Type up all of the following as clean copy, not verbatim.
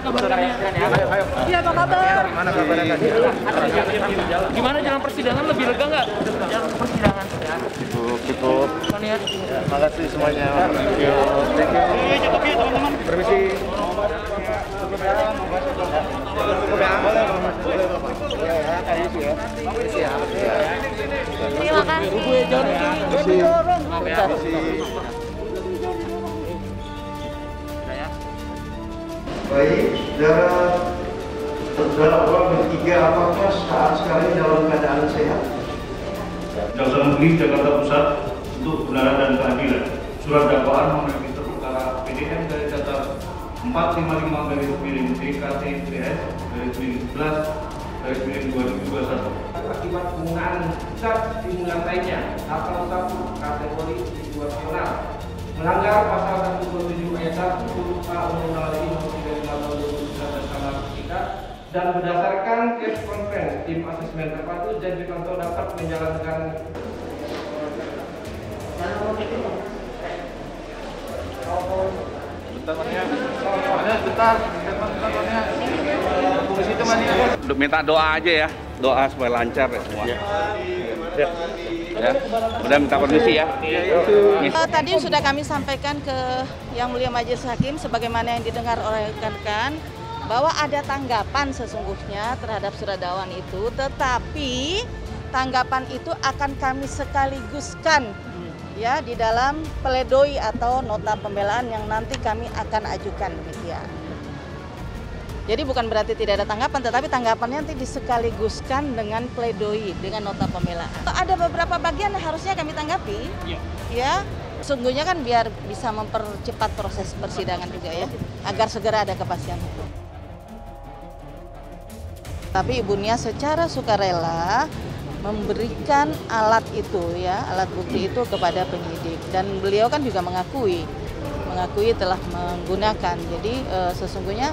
kabarnya? Iya, apa kabar? Mana kabarnya? Gimana jalan persidangan, lebih lega nggak? Jalan persidangan Cukup. ya. Makasih semuanya. Thank you. Cukup ya teman-teman. Permisi. Terima kasih. Baik, saudara orang bertiga apakah saat sekali dalam keadaan sehat? Jaksa Negeri Jakarta Pusat untuk kebenaran dan keadilan. Surat dakwaan mengenai register perkara PDM dari data 455/PDKT/11/2021 akibat penggunaan zat stimulan lainnya atau satu kategori situasional melanggar pasal 127 ayat 1 huruf A Undang-Undang Nomor 35 Tahun 2019 tentang narkotika dan berdasarkan case conference tim asesmen terpadu dan Wikanto dapat menjalankan minta doa aja ya, doa supaya lancar ya semua. Ya. Udah minta permisi ya. Tadi sudah kami sampaikan ke Yang Mulia Majelis Hakim sebagaimana yang didengar oleh rekan-rekan bahwa ada tanggapan sesungguhnya terhadap surat dakwaan itu, tetapi tanggapan itu akan kami sekaliguskan ya di dalam pledoi atau nota pembelaan yang nanti kami akan ajukan demikian. Jadi bukan berarti tidak ada tanggapan, tetapi tanggapannya nanti disekaliguskan dengan pledoi, dengan nota pembelaan. Ada beberapa bagian yang harusnya kami tanggapi, ya. Sungguhnya kan biar bisa mempercepat proses persidangan juga ya, agar segera ada kepastian hukum. Tapi Ibu Nia secara sukarela memberikan alat itu ya, alat bukti itu kepada penyidik. Dan beliau kan juga mengakui telah menggunakan. Jadi sesungguhnya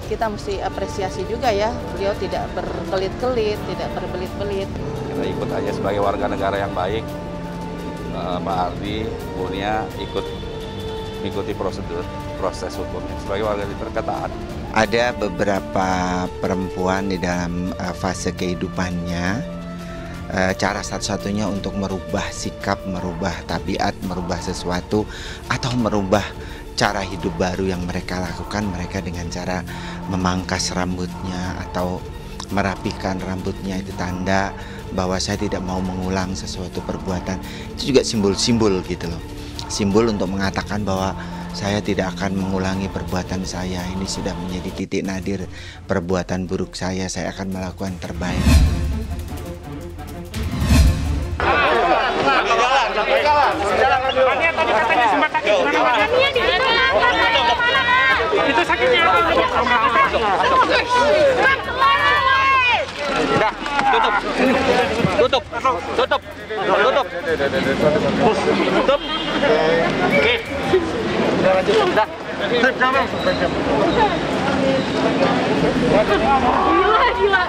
kita mesti apresiasi juga ya, beliau tidak berkelit-kelit, tidak berbelit-belit. Kita ikut aja sebagai warga negara yang baik. Mbak Ardi, Bu Nia ikuti proses hukumnya sebagai warga negara taat. Ada beberapa perempuan di dalam fase kehidupannya, cara satu-satunya untuk merubah sikap, merubah tabiat, merubah sesuatu, atau merubah cara hidup baru yang mereka lakukan, mereka dengan cara memangkas rambutnya atau merapikan rambutnya. Itu tanda bahwa saya tidak mau mengulang sesuatu perbuatan. Itu juga simbol-simbol gitu loh, simbol untuk mengatakan bahwa saya tidak akan mengulangi perbuatan saya. Ini sudah menjadi titik nadir perbuatan buruk saya akan melakukan terbaik. Itu sakitnya apa? Udah, tutup. Oke. Udah. Gila.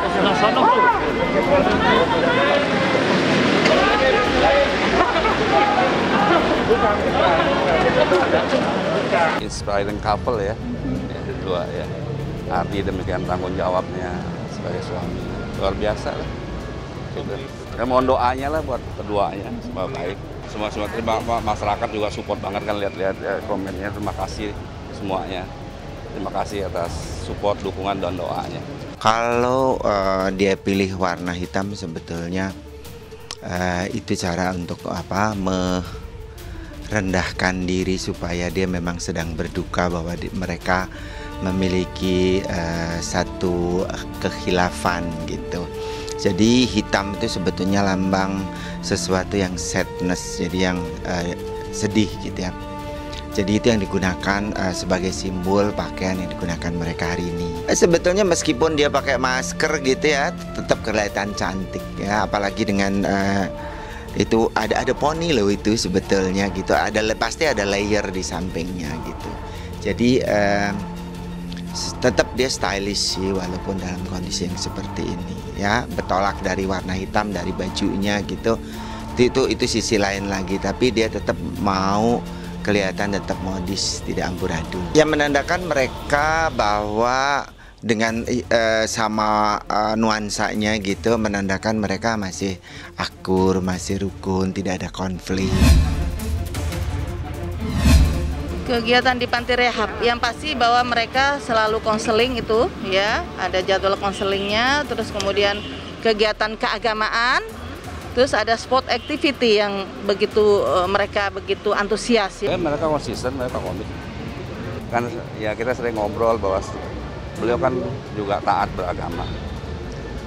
Inspiring couple ya, dua ya. Ardi demikian tanggung jawabnya sebagai suami, luar biasa lah. Gitu. Ya, mohon doanya lah buat keduanya, semoga baik. Semua terima, masyarakat juga support banget kan, lihat-lihat ya, komennya. Terima kasih semuanya. Terima kasih atas support, dukungan dan doanya. Kalau dia pilih warna hitam sebetulnya itu cara untuk merendahkan diri supaya dia memang sedang berduka bahwa mereka memiliki satu kekhilafan gitu. Jadi hitam itu sebetulnya lambang sesuatu yang sadness, jadi yang sedih gitu ya. Jadi itu yang digunakan sebagai simbol pakaian yang digunakan mereka hari ini. Sebetulnya meskipun dia pakai masker gitu ya, tetap kelihatan cantik ya, apalagi dengan itu ada poni loh itu sebetulnya gitu. Pasti ada layer di sampingnya gitu. Jadi tetap dia stylish sih walaupun dalam kondisi yang seperti ini ya, bertolak dari warna hitam dari bajunya gitu. Itu sisi lain lagi, tapi dia tetap mau kelihatan tetap modis, tidak amburadul. Yang menandakan mereka bahwa dengan sama nuansanya gitu, menandakan mereka masih akur, masih rukun, tidak ada konflik. Kegiatan di panti rehab yang pasti bahwa mereka selalu konseling itu ya, ada jadwal konselingnya, terus kemudian kegiatan keagamaan, terus ada sport activity yang begitu mereka begitu antusias ya. Mereka konsisten, mereka komit. Kan ya kita sering ngobrol bahwa beliau kan juga taat beragama,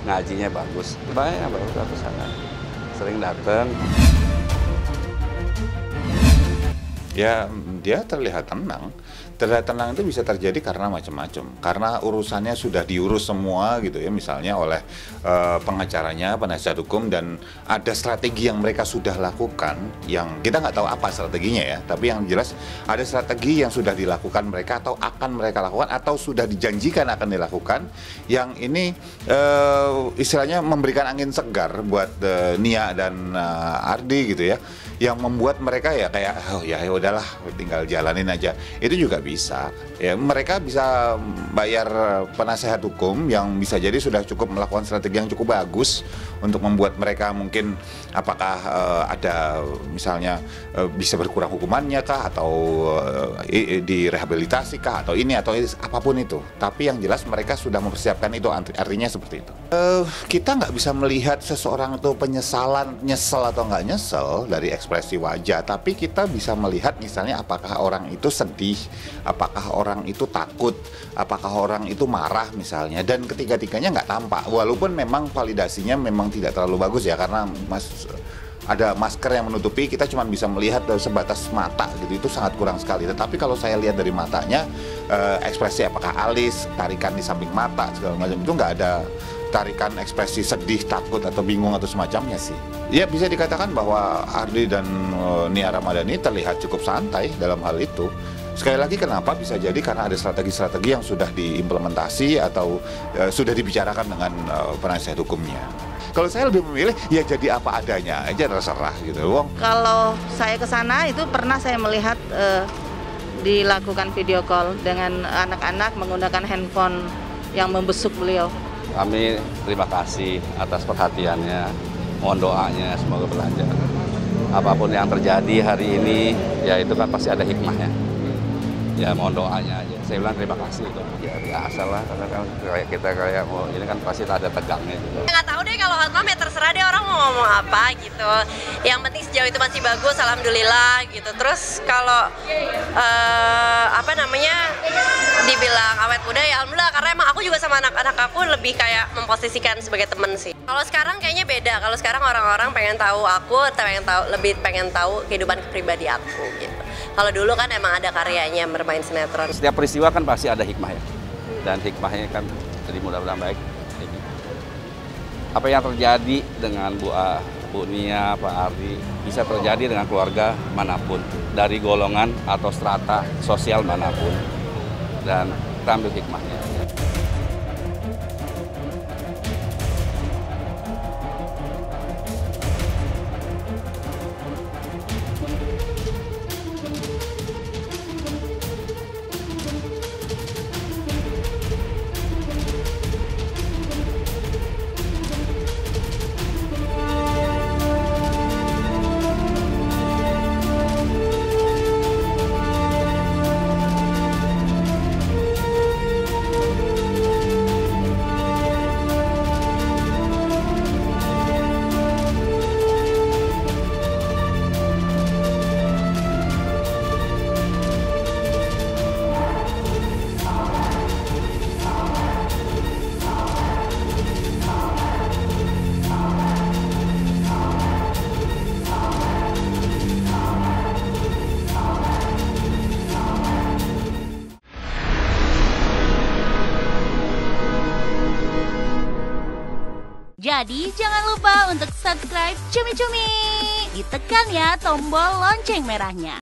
ngajinya bagus, baik bagus sana, sering datang. Ya dia terlihat tenang. Terlihat tenang itu bisa terjadi karena macam-macam. Karena urusannya sudah diurus semua gitu ya, misalnya oleh pengacaranya, penasihat hukum, dan ada strategi yang mereka sudah lakukan, yang kita nggak tahu apa strateginya ya, tapi yang jelas ada strategi yang sudah dilakukan mereka atau akan mereka lakukan atau sudah dijanjikan akan dilakukan, yang ini istilahnya memberikan angin segar buat Nia dan Ardi gitu ya, yang membuat mereka ya kayak oh ya udahlah tinggal jalanin aja. Itu juga bisa ya, mereka bisa bayar penasehat hukum yang bisa jadi sudah cukup melakukan strategi yang cukup bagus untuk membuat mereka mungkin apakah ada misalnya bisa berkurang hukumannya kah, atau direhabilitasi kah, atau ini atau apapun itu. Tapi yang jelas mereka sudah mempersiapkan itu, artinya seperti itu. Kita nggak bisa melihat seseorang itu nyesel atau nggak nyesel dari ekspresi wajah, tapi kita bisa melihat misalnya apakah orang itu sedih, apakah orang itu takut, apakah orang itu marah misalnya, dan ketiga-tiganya nggak tampak, walaupun memang validasinya memang tidak terlalu bagus ya, karena ada masker yang menutupi, kita cuma bisa melihat sebatas mata gitu, itu sangat kurang sekali. Tetapi kalau saya lihat dari matanya, ekspresi apakah alis, tarikan di samping mata segala macam, itu nggak ada tarikan ekspresi sedih, takut atau bingung atau semacamnya sih. Ya bisa dikatakan bahwa Ardi dan Nia Ramadhani terlihat cukup santai dalam hal itu. Sekali lagi kenapa bisa jadi karena ada strategi-strategi yang sudah diimplementasi atau sudah dibicarakan dengan penasihat hukumnya. Kalau saya lebih memilih ya jadi apa adanya aja, terserah gitu. Wong. Kalau saya ke sana itu pernah saya melihat dilakukan video call dengan anak-anak menggunakan handphone yang membesuk beliau. Kami terima kasih atas perhatiannya, mohon doanya semoga berlanjut. Apapun yang terjadi hari ini, ya itu kan pasti ada hikmahnya. Ya mohon doanya aja. Saya bilang terima kasih itu. Ya biasa lah, karena kan kita mau ini kan pasti ada tegangnya juga. Nggak tahu deh kalau Hotmom ya terserah deh orang mau ngomong apa gitu. Yang penting sejauh itu masih bagus, alhamdulillah gitu. Terus kalau dibilang awet muda ya alhamdulillah, karena emang aku juga sama anak-anak aku lebih kayak memposisikan sebagai temen sih. Kalau sekarang kayaknya beda. Kalau sekarang orang-orang pengen tahu aku, lebih pengen tahu kehidupan pribadi aku gitu. Kalau dulu kan emang ada karyanya bermain sinetron. Setiap peristiwa kan pasti ada hikmahnya, dan hikmahnya kan jadi mudah-mudahan baik. Apa yang terjadi dengan Bu Nia, Pak Ardi bisa terjadi dengan keluarga manapun, dari golongan atau strata sosial manapun, dan kita ambil hikmahnya. Jadi jangan lupa untuk subscribe Cumi Cumi. Ditekan ya tombol lonceng merahnya.